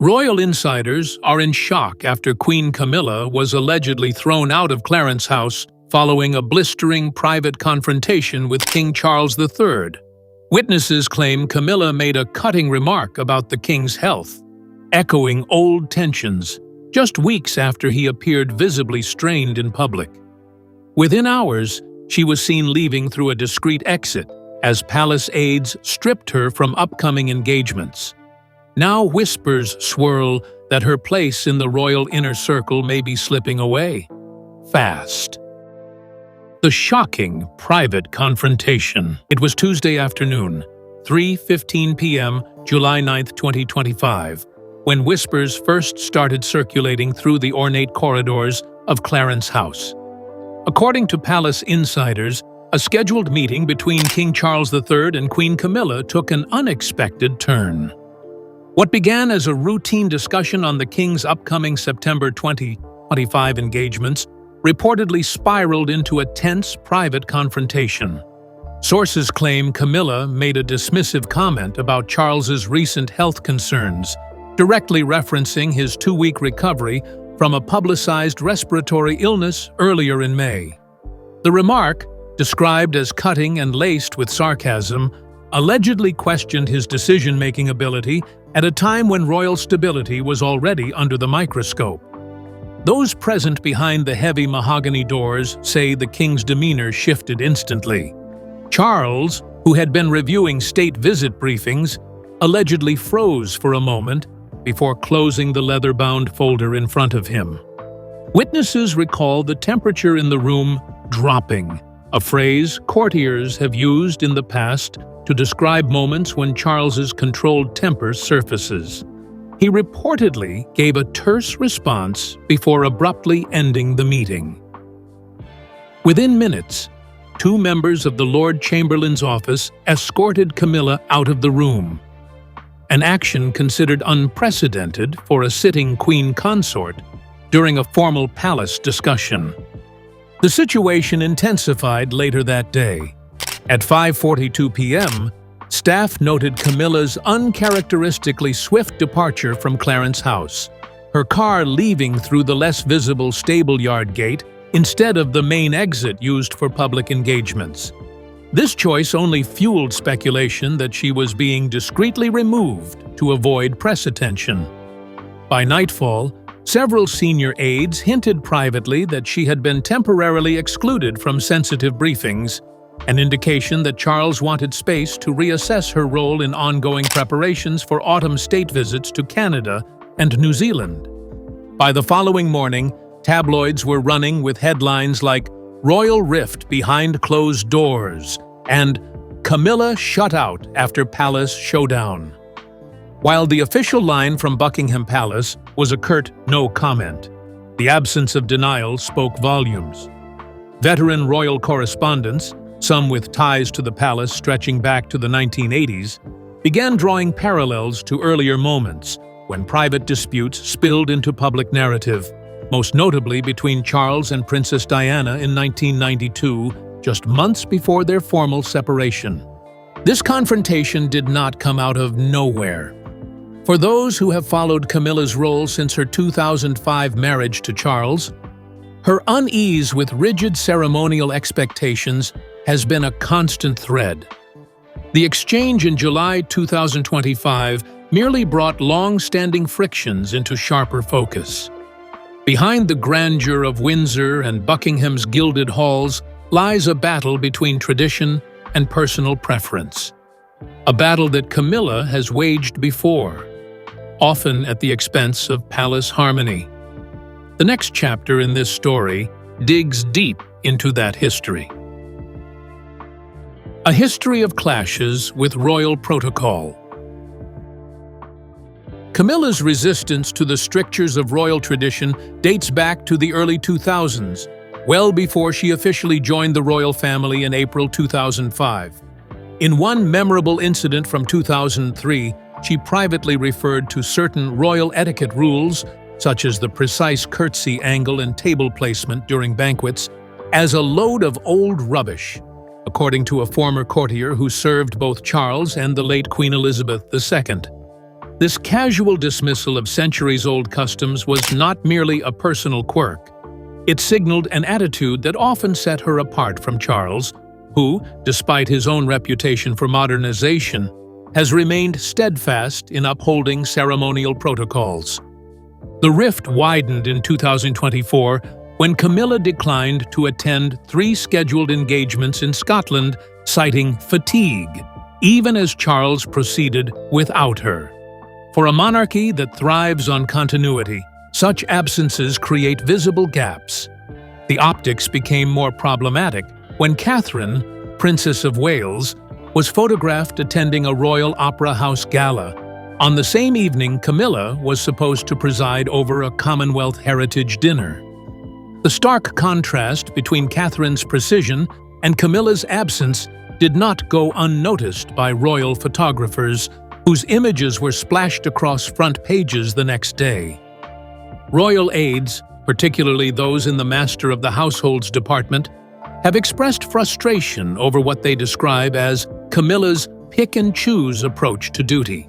Royal insiders are in shock after Queen Camilla was allegedly thrown out of Clarence House following a blistering private confrontation with King Charles III. Witnesses claim Camilla made a cutting remark about the king's health, echoing old tensions just weeks after he appeared visibly strained in public. Within hours, she was seen leaving through a discreet exit as palace aides stripped her from upcoming engagements. Now whispers swirl that her place in the royal inner circle may be slipping away fast. The shocking private confrontation. It was Tuesday afternoon, 3:15 p.m., July 9, 2025, when whispers first started circulating through the ornate corridors of Clarence House. According to palace insiders, a scheduled meeting between King Charles III and Queen Camilla took an unexpected turn. What began as a routine discussion on the king's upcoming September 2025 engagements reportedly spiraled into a tense private confrontation. Sources claim Camilla made a dismissive comment about Charles's recent health concerns, directly referencing his 2-week recovery from a publicized respiratory illness earlier in May. The remark, described as cutting and laced with sarcasm, allegedly questioned his decision-making ability at a time when royal stability was already under the microscope. Those present behind the heavy mahogany doors say the king's demeanor shifted instantly. Charles, who had been reviewing state visit briefings, allegedly froze for a moment before closing the leather-bound folder in front of him. Witnesses recall the temperature in the room dropping, a phrase courtiers have used in the past to describe moments when Charles's controlled temper surfaces. He reportedly gave a terse response before abruptly ending the meeting. Within minutes, 2 members of the Lord Chamberlain's office escorted Camilla out of the room, an action considered unprecedented for a sitting queen consort during a formal palace discussion. The situation intensified later that day. At 5:42 p.m., staff noted Camilla's uncharacteristically swift departure from Clarence House, her car leaving through the less visible stable-yard gate instead of the main exit used for public engagements. This choice only fueled speculation that she was being discreetly removed to avoid press attention. By nightfall, several senior aides hinted privately that she had been temporarily excluded from sensitive briefings, an indication that Charles wanted space to reassess her role in ongoing preparations for autumn state visits to Canada and New Zealand. By the following morning, tabloids were running with headlines like "Royal Rift Behind Closed Doors" and "Camilla Shut Out After Palace Showdown." While the official line from Buckingham Palace was a curt "no comment," the absence of denial spoke volumes. Veteran royal correspondents, some with ties to the palace stretching back to the 1980s, began drawing parallels to earlier moments when private disputes spilled into public narrative, most notably between Charles and Princess Diana in 1992, just months before their formal separation. This confrontation did not come out of nowhere. For those who have followed Camilla's role since her 2005 marriage to Charles, her unease with rigid ceremonial expectations has been a constant thread. The exchange in July 2025 merely brought long-standing frictions into sharper focus. Behind the grandeur of Windsor and Buckingham's gilded halls lies a battle between tradition and personal preference. A battle that Camilla has waged before, often at the expense of palace harmony. The next chapter in this story digs deep into that history. A history of clashes with royal protocol. Camilla's resistance to the strictures of royal tradition dates back to the early 2000s, well before she officially joined the royal family in April 2005. In one memorable incident from 2003, she privately referred to certain royal etiquette rules, such as the precise curtsy angle and table placement during banquets, as a load of old rubbish, according to a former courtier who served both Charles and the late Queen Elizabeth II. This casual dismissal of centuries-old customs was not merely a personal quirk. It signaled an attitude that often set her apart from Charles, who, despite his own reputation for modernization, has remained steadfast in upholding ceremonial protocols. The rift widened in 2024 when Camilla declined to attend 3 scheduled engagements in Scotland, citing fatigue, even as Charles proceeded without her. For a monarchy that thrives on continuity, such absences create visible gaps. The optics became more problematic when Catherine, Princess of Wales, was photographed attending a Royal Opera House gala. On the same evening, Camilla was supposed to preside over a Commonwealth Heritage dinner. The stark contrast between Catherine's precision and Camilla's absence did not go unnoticed by royal photographers, whose images were splashed across front pages the next day. Royal aides, particularly those in the Master of the Household's department, have expressed frustration over what they describe as Camilla's pick-and-choose approach to duty.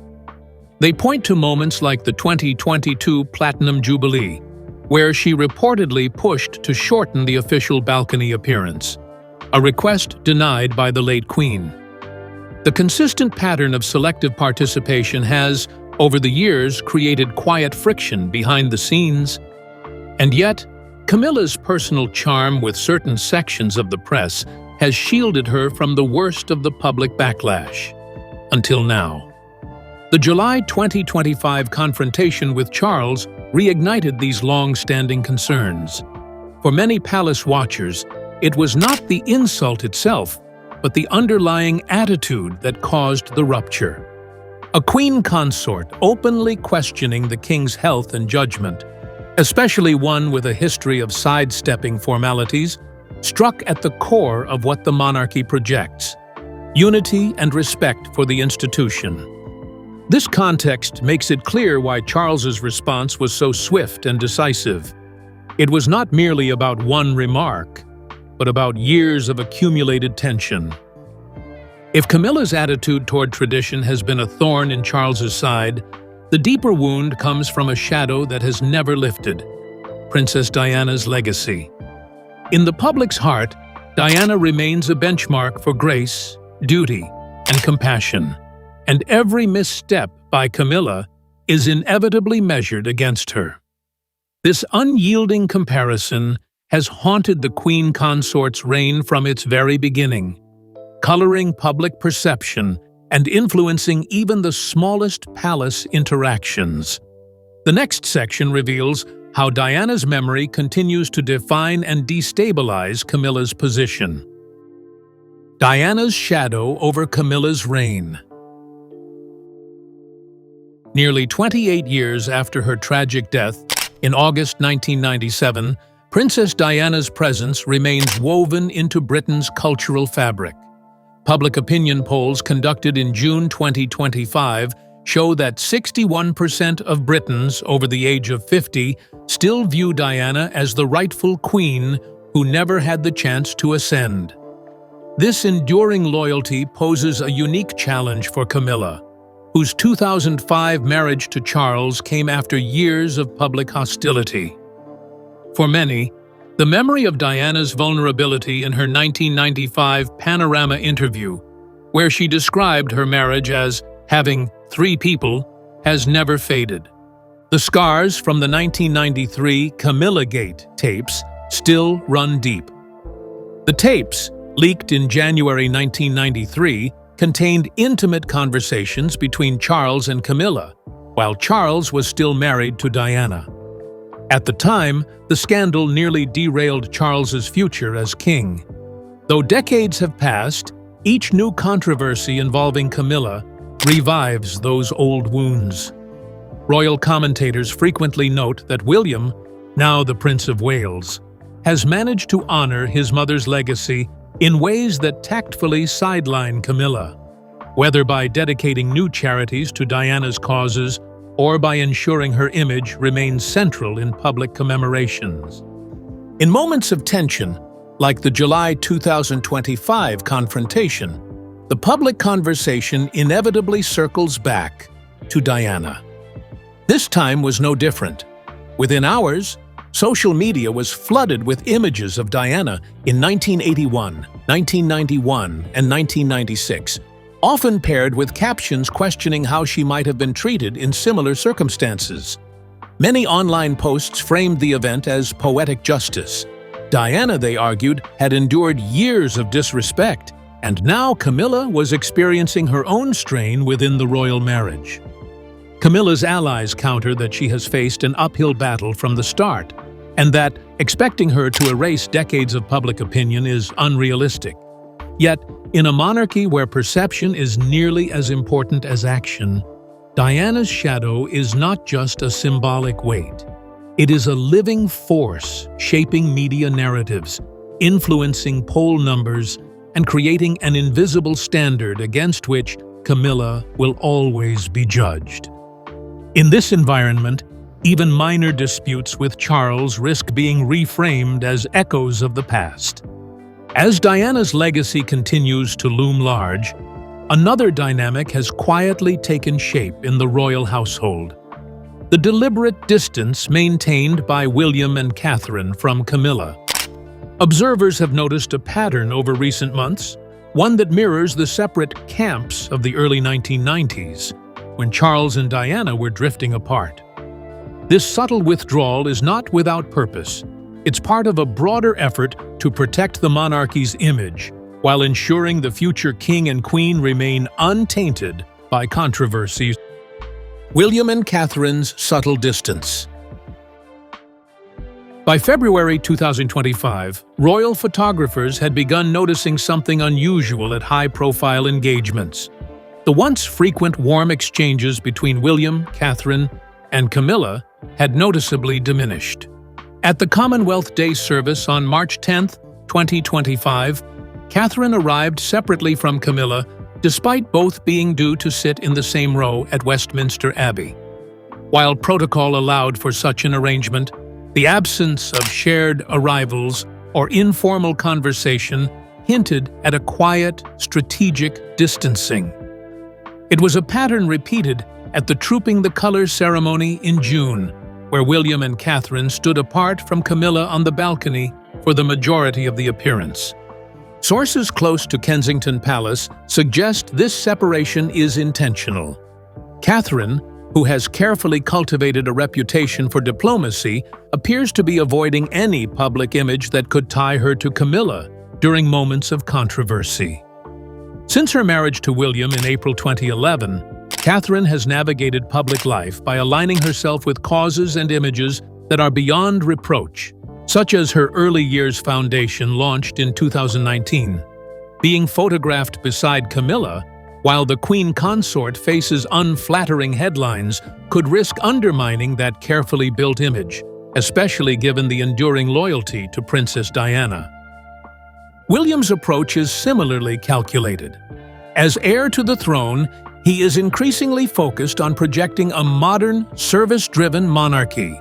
They point to moments like the 2022 Platinum Jubilee, where she reportedly pushed to shorten the official balcony appearance, a request denied by the late Queen. The consistent pattern of selective participation has, over the years, created quiet friction behind the scenes. And yet, Camilla's personal charm with certain sections of the press has shielded her from the worst of the public backlash. Until now. The July 2025 confrontation with Charles reignited these long-standing concerns. For many palace watchers, it was not the insult itself, but the underlying attitude that caused the rupture. A queen consort openly questioning the king's health and judgment, especially one with a history of sidestepping formalities, struck at the core of what the monarchy projects: unity and respect for the institution. This context makes it clear why Charles's response was so swift and decisive. It was not merely about one remark, but about years of accumulated tension. If Camilla's attitude toward tradition has been a thorn in Charles's side, the deeper wound comes from a shadow that has never lifted: Princess Diana's legacy. In the public's heart, Diana remains a benchmark for grace, duty, and compassion, and every misstep by Camilla is inevitably measured against her. This unyielding comparison has haunted the queen consort's reign from its very beginning, coloring public perception and influencing even the smallest palace interactions. The next section reveals how Diana's memory continues to define and destabilize Camilla's position. Diana's shadow over Camilla's reign. Nearly 28 years after her tragic death, in August 1997, Princess Diana's presence remains woven into Britain's cultural fabric. Public opinion polls conducted in June 2025 show that 61% of Britons over the age of 50 still view Diana as the rightful queen who never had the chance to ascend. This enduring loyalty poses a unique challenge for Camilla, whose 2005 marriage to Charles came after years of public hostility. For many, the memory of Diana's vulnerability in her 1995 Panorama interview, where she described her marriage as having 3 people, has never faded. The scars from the 1993 Camilla-gate tapes still run deep. The tapes, leaked in January 1993, contained intimate conversations between Charles and Camilla, while Charles was still married to Diana. At the time, the scandal nearly derailed Charles's future as king. Though decades have passed, each new controversy involving Camilla revives those old wounds. Royal commentators frequently note that William, now the Prince of Wales, has managed to honor his mother's legacy in ways that tactfully sideline Camilla, whether by dedicating new charities to Diana's causes or by ensuring her image remains central in public commemorations. In moments of tension, like the July 2025 confrontation, the public conversation inevitably circles back. to Diana. This time was no different. Within hours, social media was flooded with images of Diana in 1981, 1991, and 1996, often paired with captions questioning how she might have been treated in similar circumstances. Many online posts framed the event as poetic justice. Diana, they argued, had endured years of disrespect, and now Camilla was experiencing her own strain within the royal marriage. Camilla's allies counter that she has faced an uphill battle from the start, and that expecting her to erase decades of public opinion is unrealistic. Yet, in a monarchy where perception is nearly as important as action, Diana's shadow is not just a symbolic weight. It is a living force shaping media narratives, influencing poll numbers, and creating an invisible standard against which Camilla will always be judged. In this environment, even minor disputes with Charles risk being reframed as echoes of the past. As Diana's legacy continues to loom large, another dynamic has quietly taken shape in the royal household: the deliberate distance maintained by William and Catherine from Camilla. Observers have noticed a pattern over recent months, one that mirrors the separate camps of the early 1990s, when Charles and Diana were drifting apart. This subtle withdrawal is not without purpose. It's part of a broader effort to protect the monarchy's image, while ensuring the future king and queen remain untainted by controversies. William and Catherine's subtle distance. By February 2025, royal photographers had begun noticing something unusual at high-profile engagements. The once frequent warm exchanges between William, Catherine, and Camilla had noticeably diminished. At the Commonwealth Day service on March 10, 2025, Catherine arrived separately from Camilla, despite both being due to sit in the same row at Westminster Abbey. While protocol allowed for such an arrangement, the absence of shared arrivals or informal conversation hinted at a quiet, strategic distancing. It was a pattern repeated at the Trooping the Colours ceremony in June, where William and Catherine stood apart from Camilla on the balcony for the majority of the appearance. Sources close to Kensington Palace suggest this separation is intentional. Catherine, who has carefully cultivated a reputation for diplomacy, appears to be avoiding any public image that could tie her to Camilla during moments of controversy. Since her marriage to William in April 2011, Catherine has navigated public life by aligning herself with causes and images that are beyond reproach, such as her Early Years Foundation launched in 2019. Being photographed beside Camilla, while the Queen Consort faces unflattering headlines, could risk undermining that carefully built image, especially given the enduring loyalty to Princess Diana. William's approach is similarly calculated. As heir to the throne, he is increasingly focused on projecting a modern, service-driven monarchy,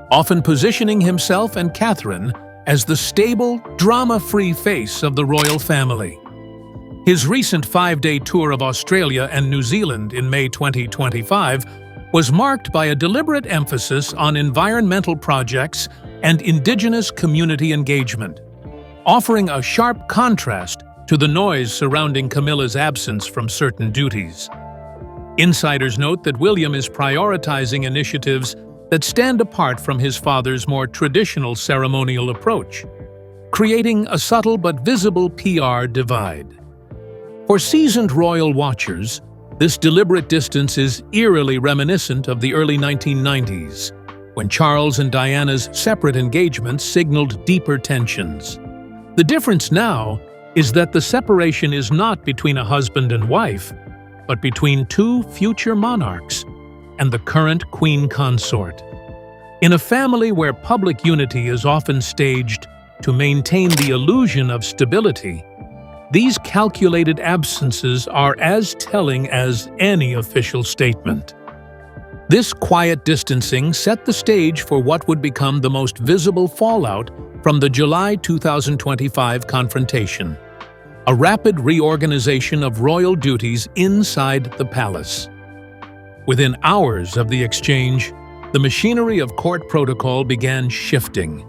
often positioning himself and Catherine as the stable, drama-free face of the royal family. His recent 5-day tour of Australia and New Zealand in May 2025 was marked by a deliberate emphasis on environmental projects and Indigenous community engagement, offering a sharp contrast to the noise surrounding Camilla's absence from certain duties. Insiders note that William is prioritizing initiatives that stand apart from his father's more traditional ceremonial approach, creating a subtle but visible PR divide. For seasoned royal watchers, this deliberate distance is eerily reminiscent of the early 1990s, when Charles and Diana's separate engagements signaled deeper tensions. The difference now is that the separation is not between a husband and wife, but between two future monarchs and the current Queen Consort. In a family where public unity is often staged to maintain the illusion of stability, these calculated absences are as telling as any official statement. This quiet distancing set the stage for what would become the most visible fallout from the July 2025 confrontation: a rapid reorganization of royal duties inside the palace. Within hours of the exchange, the machinery of court protocol began shifting,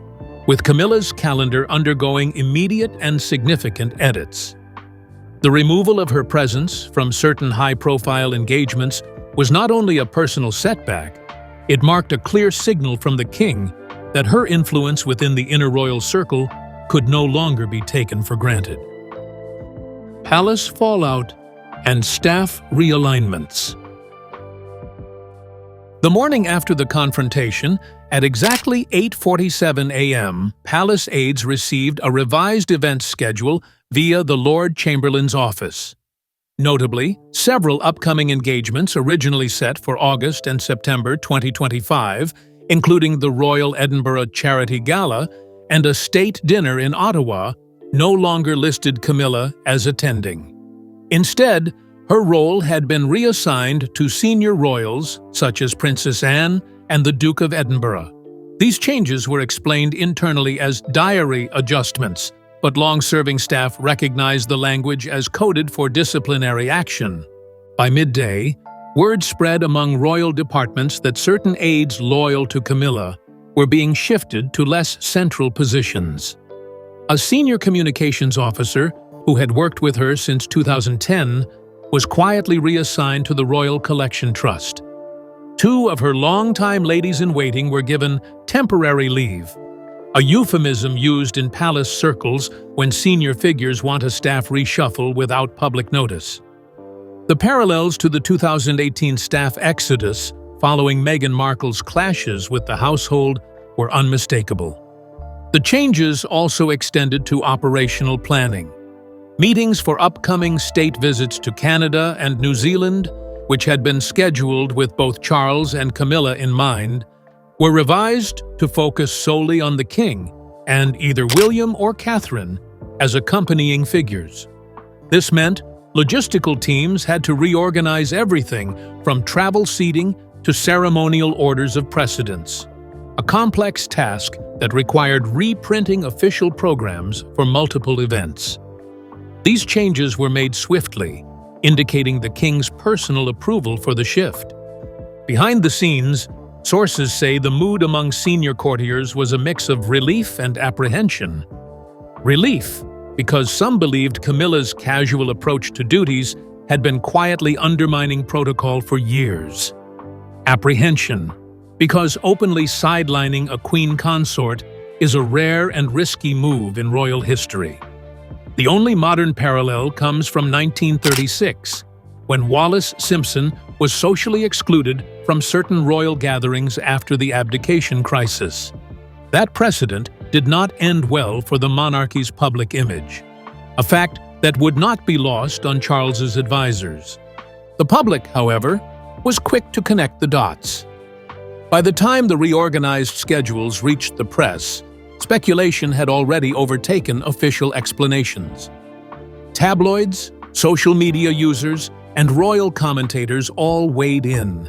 with Camilla's calendar undergoing immediate and significant edits. The removal of her presence from certain high-profile engagements was not only a personal setback, it marked a clear signal from the king that her influence within the inner royal circle could no longer be taken for granted. Palace fallout and staff realignments. The morning after the confrontation, at exactly 8:47 a.m., palace aides received a revised event schedule via the Lord Chamberlain's office. Notably, several upcoming engagements originally set for August and September 2025, including the Royal Edinburgh Charity Gala and a state dinner in Ottawa, no longer listed Camilla as attending. Instead, her role had been reassigned to senior royals such as Princess Anne and the Duke of Edinburgh. These changes were explained internally as diary adjustments, but long-serving staff recognized the language as coded for disciplinary action. By midday, word spread among royal departments that certain aides loyal to Camilla were being shifted to less central positions. A senior communications officer, who had worked with her since 2010, was quietly reassigned to the Royal Collection Trust. Two of her longtime ladies-in-waiting were given temporary leave, a euphemism used in palace circles when senior figures want a staff reshuffle without public notice. The parallels to the 2018 staff exodus following Meghan Markle's clashes with the household were unmistakable. The changes also extended to operational planning. Meetings for upcoming state visits to Canada and New Zealand, which had been scheduled with both Charles and Camilla in mind, were revised to focus solely on the king and either William or Catherine as accompanying figures. This meant logistical teams had to reorganize everything from travel seating to ceremonial orders of precedence, a complex task that required reprinting official programs for multiple events. These changes were made swiftly, indicating the king's personal approval for the shift. Behind the scenes, sources say the mood among senior courtiers was a mix of relief and apprehension. Relief, because some believed Camilla's casual approach to duties had been quietly undermining protocol for years. Apprehension, because openly sidelining a queen consort is a rare and risky move in royal history. The only modern parallel comes from 1936, when Wallis Simpson was socially excluded from certain royal gatherings after the abdication crisis. That precedent did not end well for the monarchy's public image, a fact that would not be lost on Charles's advisors. The public, however, was quick to connect the dots. By the time the reorganized schedules reached the press, speculation had already overtaken official explanations. Tabloids, social media users, and royal commentators all weighed in,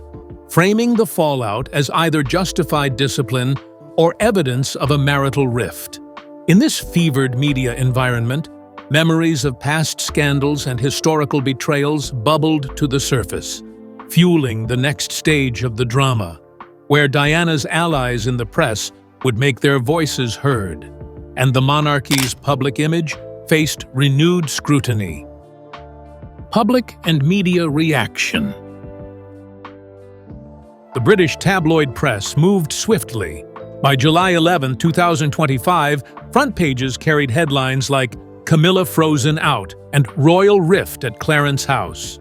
framing the fallout as either justified discipline or evidence of a marital rift. In this fevered media environment, memories of past scandals and historical betrayals bubbled to the surface, fueling the next stage of the drama, where Diana's allies in the press would make their voices heard, and the monarchy's public image faced renewed scrutiny. Public and media reaction. The British tabloid press moved swiftly. By July 11, 2025, front pages carried headlines like "Camilla Frozen Out" and "Royal Rift at Clarence House."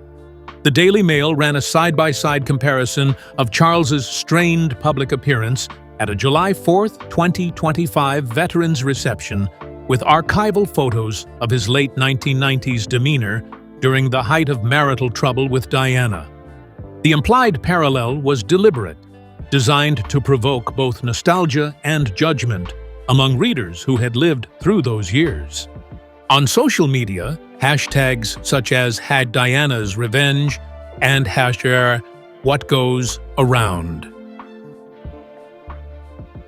The Daily Mail ran a side-by-side comparison of Charles's strained public appearance at a July 4, 2025 veterans reception with archival photos of his late 1990s demeanor during the height of marital trouble with Diana. The implied parallel was deliberate, designed to provoke both nostalgia and judgment among readers who had lived through those years. On social media, hashtags such as #Diana'sRevenge and #WhatGoesAround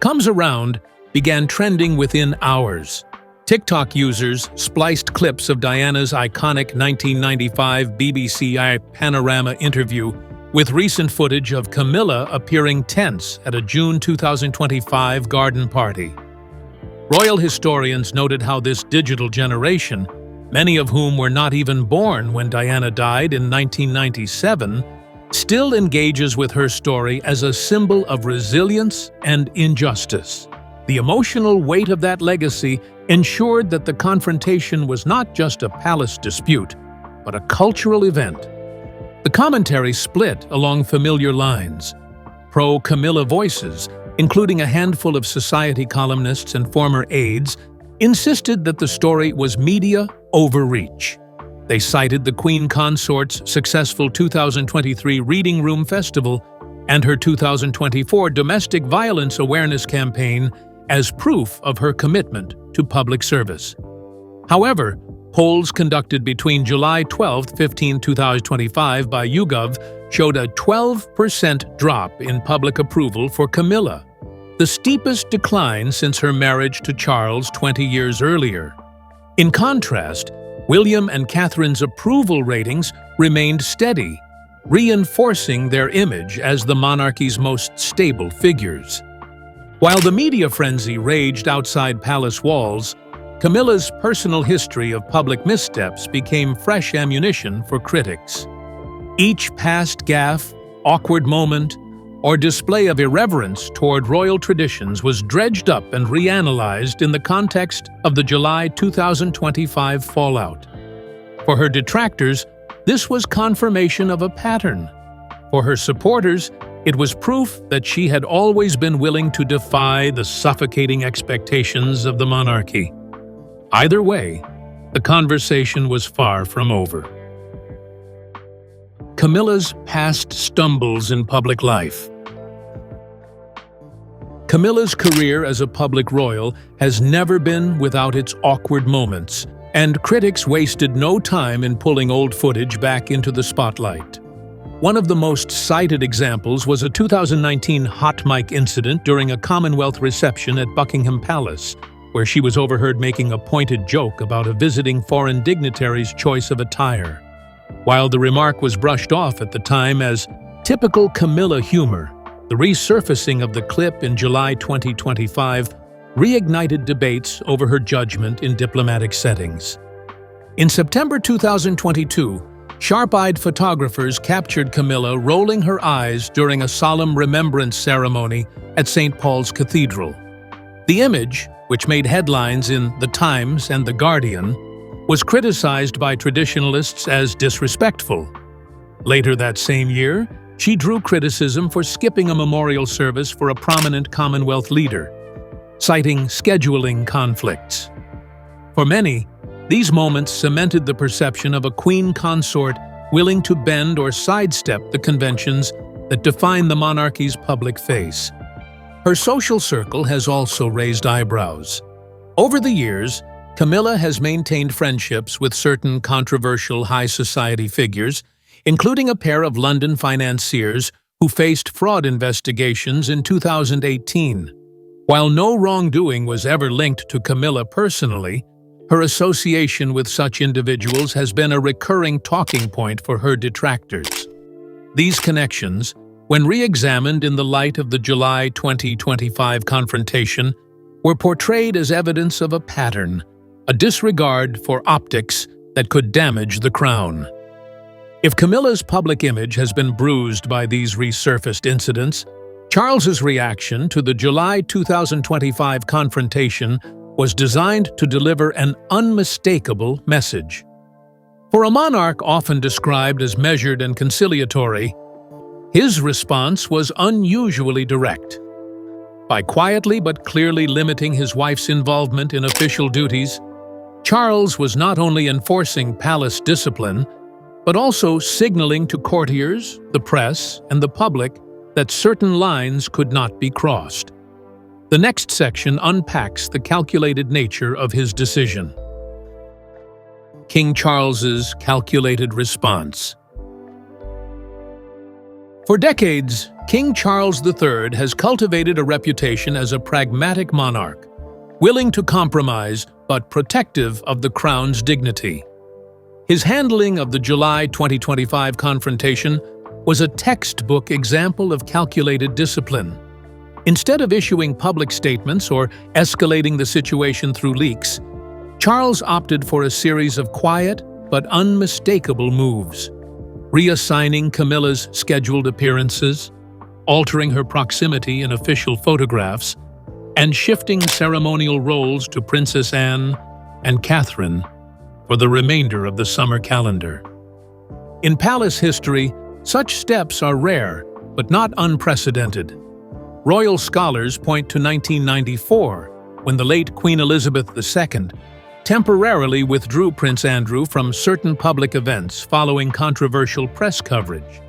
Comes Around began trending within hours. TikTok users spliced clips of Diana's iconic 1995 BBC Panorama interview with recent footage of Camilla appearing tense at a June 2025 garden party. Royal historians noted how this digital generation, many of whom were not even born when Diana died in 1997, still engages with her story as a symbol of resilience and injustice. The emotional weight of that legacy ensured that the confrontation was not just a palace dispute, but a cultural event. The commentary split along familiar lines. Pro-Camilla voices, including a handful of society columnists and former aides, insisted that the story was media overreach. They cited the Queen Consort's successful 2023 Reading Room Festival and her 2024 Domestic Violence Awareness campaign as proof of her commitment to public service. However, polls conducted between July 12–15, 2025 by YouGov showed a 12% drop in public approval for Camilla, the steepest decline since her marriage to Charles 20 years earlier. In contrast, William and Catherine's approval ratings remained steady, reinforcing their image as the monarchy's most stable figures. While the media frenzy raged outside palace walls, Camilla's personal history of public missteps became fresh ammunition for critics. Each past gaffe, awkward moment, or display of irreverence toward royal traditions was dredged up and reanalyzed in the context of the July 2025 fallout. For her detractors, this was confirmation of a pattern. For her supporters, it was proof that she had always been willing to defy the suffocating expectations of the monarchy. Either way, the conversation was far from over. Camilla's past stumbles in public life. Camilla's career as a public royal has never been without its awkward moments, and critics wasted no time in pulling old footage back into the spotlight. One of the most cited examples was a 2019 hot mic incident during a Commonwealth reception at Buckingham Palace, where she was overheard making a pointed joke about a visiting foreign dignitary's choice of attire. While the remark was brushed off at the time as typical Camilla humor, the resurfacing of the clip in July 2025 reignited debates over her judgment in diplomatic settings. In September 2022, sharp-eyed photographers captured Camilla rolling her eyes during a solemn remembrance ceremony at St. Paul's Cathedral. The image, which made headlines in The Times and The Guardian, was criticized by traditionalists as disrespectful. Later that same year, she drew criticism for skipping a memorial service for a prominent Commonwealth leader, citing scheduling conflicts. For many, these moments cemented the perception of a queen consort willing to bend or sidestep the conventions that define the monarchy's public face. Her social circle has also raised eyebrows. Over the years, Camilla has maintained friendships with certain controversial high society figures, including a pair of London financiers who faced fraud investigations in 2018. While no wrongdoing was ever linked to Camilla personally, her association with such individuals has been a recurring talking point for her detractors. These connections, when re-examined in the light of the July 2025 confrontation, were portrayed as evidence of a pattern, a disregard for optics that could damage the crown. If Camilla's public image has been bruised by these resurfaced incidents, Charles's reaction to the July 2025 confrontation was designed to deliver an unmistakable message. For a monarch often described as measured and conciliatory, his response was unusually direct. By quietly but clearly limiting his wife's involvement in official duties, Charles was not only enforcing palace discipline, but also signaling to courtiers, the press, and the public that certain lines could not be crossed. The next section unpacks the calculated nature of his decision. King Charles's calculated response. For decades, King Charles III has cultivated a reputation as a pragmatic monarch, willing to compromise but protective of the crown's dignity. His handling of the July 2025 confrontation was a textbook example of calculated discipline. Instead of issuing public statements or escalating the situation through leaks, Charles opted for a series of quiet but unmistakable moves, reassigning Camilla's scheduled appearances, altering her proximity in official photographs, and shifting ceremonial roles to Princess Anne and Catherine for the remainder of the summer calendar. In palace history, such steps are rare, but not unprecedented. Royal scholars point to 1994, when the late Queen Elizabeth II temporarily withdrew Prince Andrew from certain public events following controversial press coverage.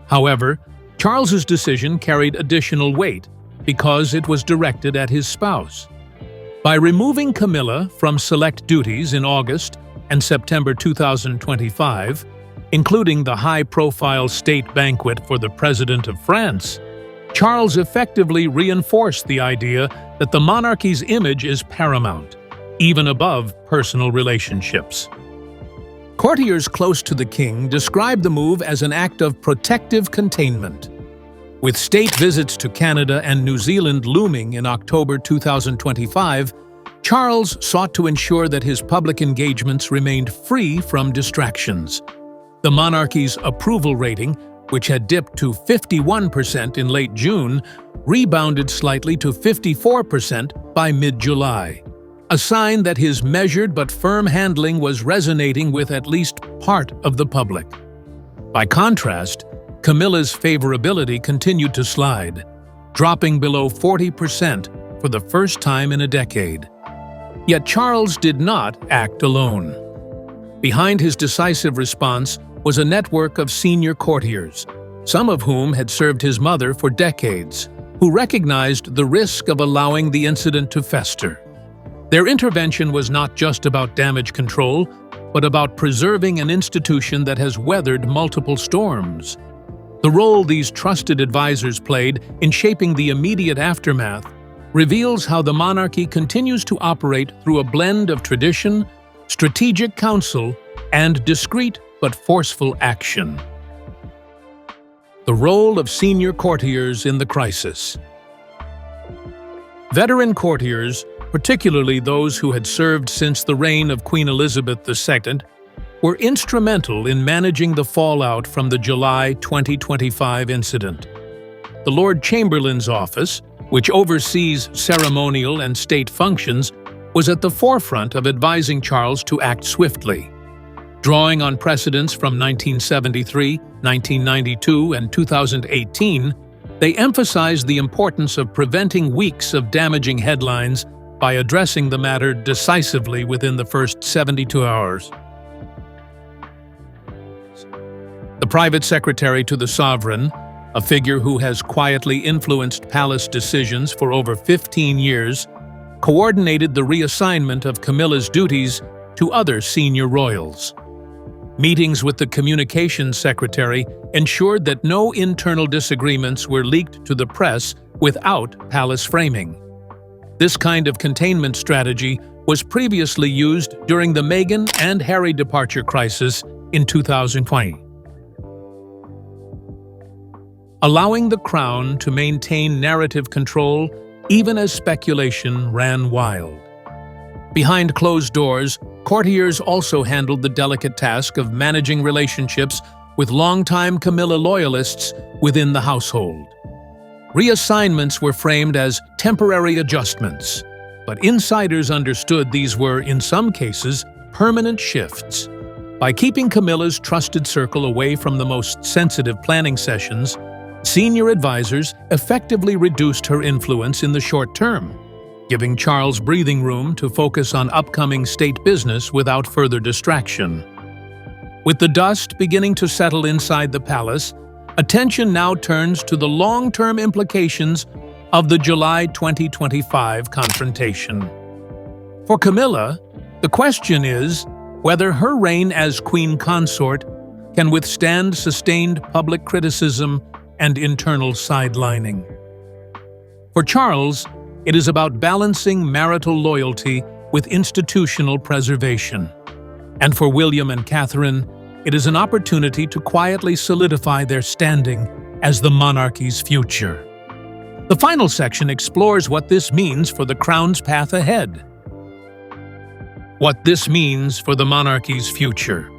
However, Charles's decision carried additional weight because it was directed at his spouse. By removing Camilla from select duties in August and September 2025, including the high-profile state banquet for the President of France, Charles effectively reinforced the idea that the monarchy's image is paramount, even above personal relationships. Courtiers close to the king describe the move as an act of protective containment. With state visits to Canada and New Zealand looming in October 2025, Charles sought to ensure that his public engagements remained free from distractions. The monarchy's approval rating, which had dipped to 51% in late June, rebounded slightly to 54% by mid-July, a sign that his measured but firm handling was resonating with at least part of the public. By contrast, Camilla's favorability continued to slide, dropping below 40% for the first time in a decade. Yet Charles did not act alone. Behind his decisive response was a network of senior courtiers, some of whom had served his mother for decades, who recognized the risk of allowing the incident to fester. Their intervention was not just about damage control, but about preserving an institution that has weathered multiple storms. The role these trusted advisors played in shaping the immediate aftermath reveals how the monarchy continues to operate through a blend of tradition, strategic counsel, and discreet but forceful action. The role of senior courtiers in the crisis. Veteran courtiers, particularly those who had served since the reign of Queen Elizabeth II, were instrumental in managing the fallout from the July 2025 incident. The Lord Chamberlain's office, which oversees ceremonial and state functions, was at the forefront of advising Charles to act swiftly. Drawing on precedents from 1973, 1992, and 2018, they emphasized the importance of preventing weeks of damaging headlines by addressing the matter decisively within the first 72 hours. The private secretary to the sovereign, a figure who has quietly influenced palace decisions for over 15 years, coordinated the reassignment of Camilla's duties to other senior royals. Meetings with the communications secretary ensured that no internal disagreements were leaked to the press without palace framing. This kind of containment strategy was previously used during the Meghan and Harry departure crisis in 2020. Allowing the Crown to maintain narrative control even as speculation ran wild. Behind closed doors, courtiers also handled the delicate task of managing relationships with longtime Camilla loyalists within the household. Reassignments were framed as temporary adjustments, but insiders understood these were, in some cases, permanent shifts. By keeping Camilla's trusted circle away from the most sensitive planning sessions, senior advisors effectively reduced her influence in the short term, giving Charles breathing room to focus on upcoming state business without further distraction. With the dust beginning to settle inside the palace, attention now turns to the long-term implications of the July 2025 confrontation. For Camilla, the question is whether her reign as queen consort can withstand sustained public criticism and internal sidelining. For Charles, it is about balancing marital loyalty with institutional preservation. And for William and Catherine, it is an opportunity to quietly solidify their standing as the monarchy's future. The final section explores what this means for the crown's path ahead. What this means for the monarchy's future.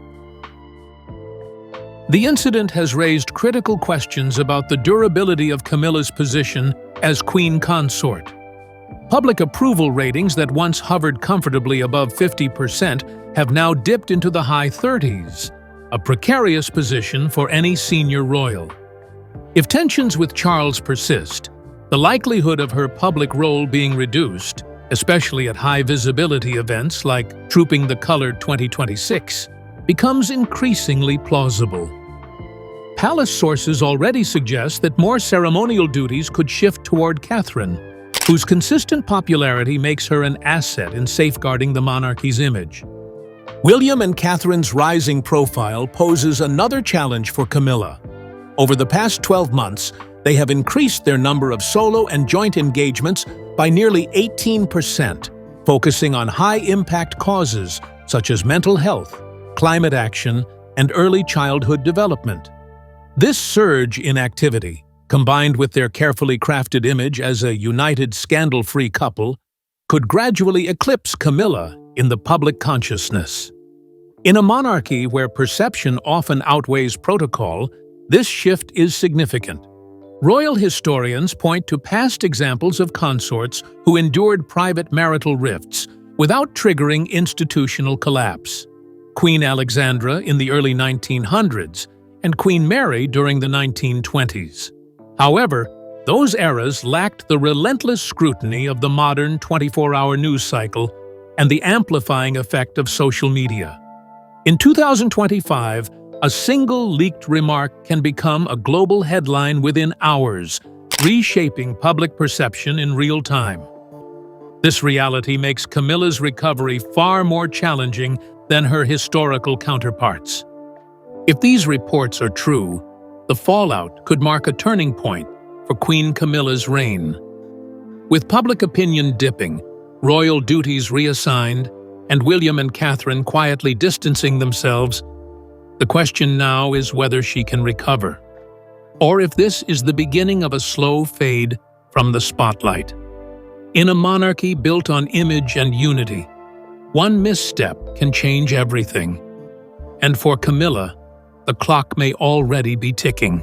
The incident has raised critical questions about the durability of Camilla's position as queen consort. Public approval ratings that once hovered comfortably above 50% have now dipped into the high 30s, a precarious position for any senior royal. If tensions with Charles persist, the likelihood of her public role being reduced, especially at high-visibility events like Trooping the Colored 2026, becomes increasingly plausible. Palace sources already suggest that more ceremonial duties could shift toward Catherine, whose consistent popularity makes her an asset in safeguarding the monarchy's image. William and Catherine's rising profile poses another challenge for Camilla. Over the past 12 months, they have increased their number of solo and joint engagements by nearly 18%, focusing on high-impact causes such as mental health, climate action, and early childhood development. This surge in activity, combined with their carefully crafted image as a united, scandal-free couple, could gradually eclipse Camilla in the public consciousness. In a monarchy where perception often outweighs protocol, this shift is significant. Royal historians point to past examples of consorts who endured private marital rifts without triggering institutional collapse. Queen Alexandra in the early 1900s and Queen Mary during the 1920s. However, those eras lacked the relentless scrutiny of the modern 24-hour news cycle and the amplifying effect of social media. In 2025, a single leaked remark can become a global headline within hours, reshaping public perception in real time. This reality makes Camilla's recovery far more challenging than her historical counterparts. If these reports are true, the fallout could mark a turning point for Queen Camilla's reign. With public opinion dipping, royal duties reassigned, and William and Catherine quietly distancing themselves, the question now is whether she can recover, or if this is the beginning of a slow fade from the spotlight. In a monarchy built on image and unity, one misstep can change everything. And for Camilla, the clock may already be ticking.